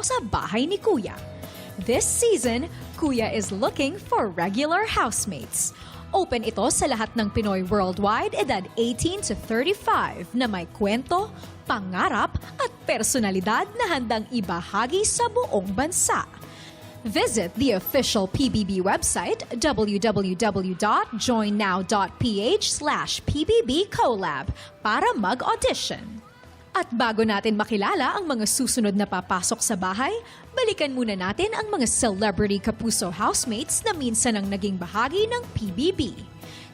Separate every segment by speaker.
Speaker 1: sa bahay ni Kuya. This season, Kuya is looking for regular housemates. Open ito sa lahat ng Pinoy worldwide edad 18 to 35 na may kwento, pangarap at personalidad na handang ibahagi sa buong bansa. Visit the official PBB website www.joinnow.ph/pbbcollab para mag-audition. At bago natin makilala ang mga susunod na papasok sa bahay, balikan muna natin ang mga celebrity Kapuso housemates na minsan ang naging bahagi ng PBB.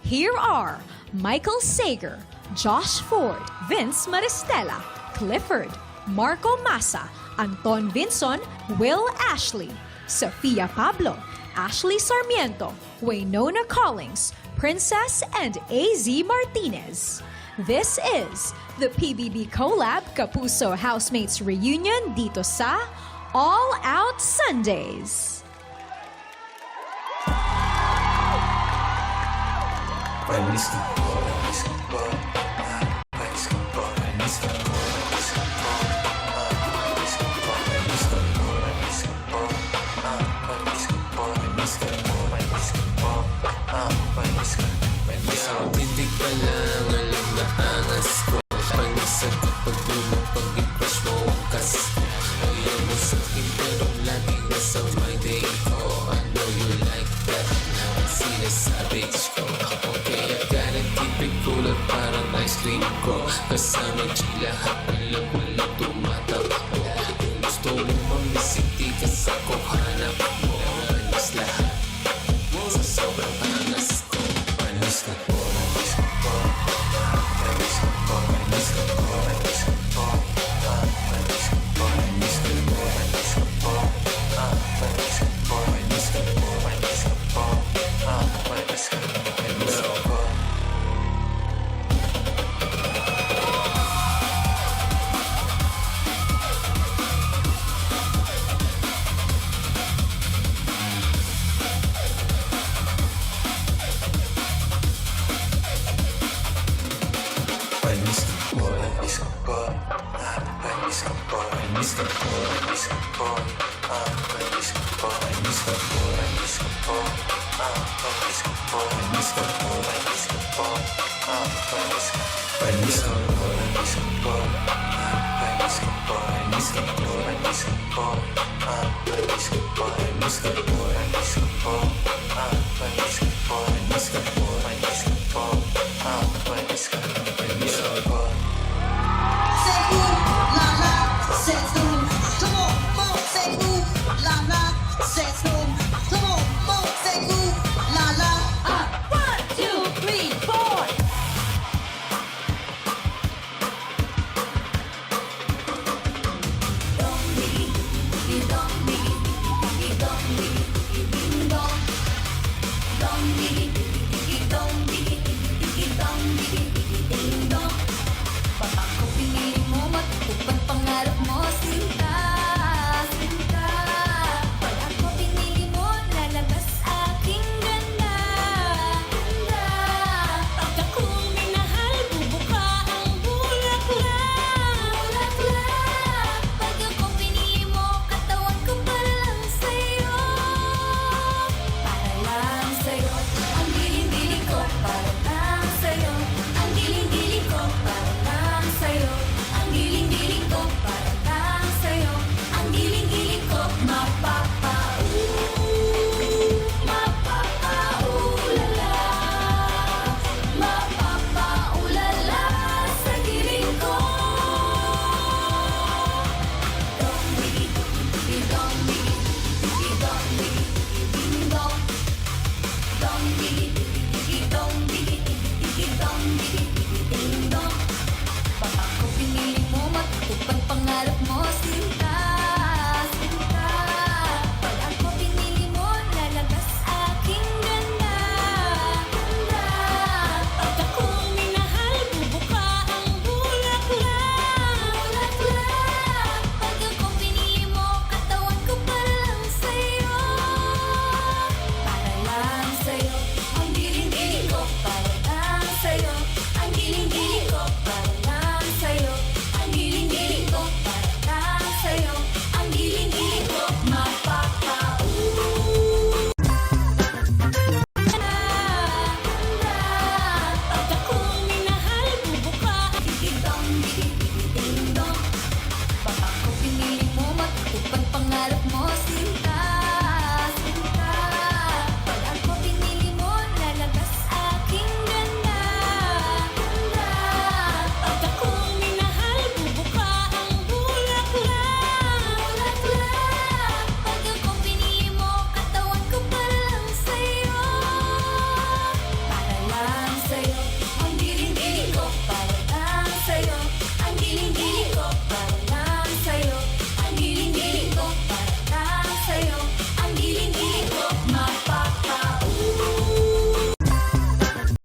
Speaker 1: Here are Michael Sager, Josh Ford, Vince Maristella, Clifford, Marco Massa, Anton Vinson, Will Ashley, Sofia Pablo, Ashley Sarmiento, Waynona Collins, Princess, and AZ Martinez. This is the PBB Collab Kapuso Housemates Reunion dito sa All Out Sundays.
Speaker 2: Hindi pa lang alam na angas ko. Pangisag kapag lumapag i-crush mo ang kas. Ayaw mo sa akin pero laging nasa my day ko. I know you like that. Now ang sinasabit ko. Okay, I gotta keep it cool at parang ice cream ko. Kasama G lahat alam walang tumatakbo. Kung gusto mo mamisiti ka sa kuhanap mo. Panis lahat sa sobrang angas ko. Panis ka po.
Speaker 3: Panis ka po.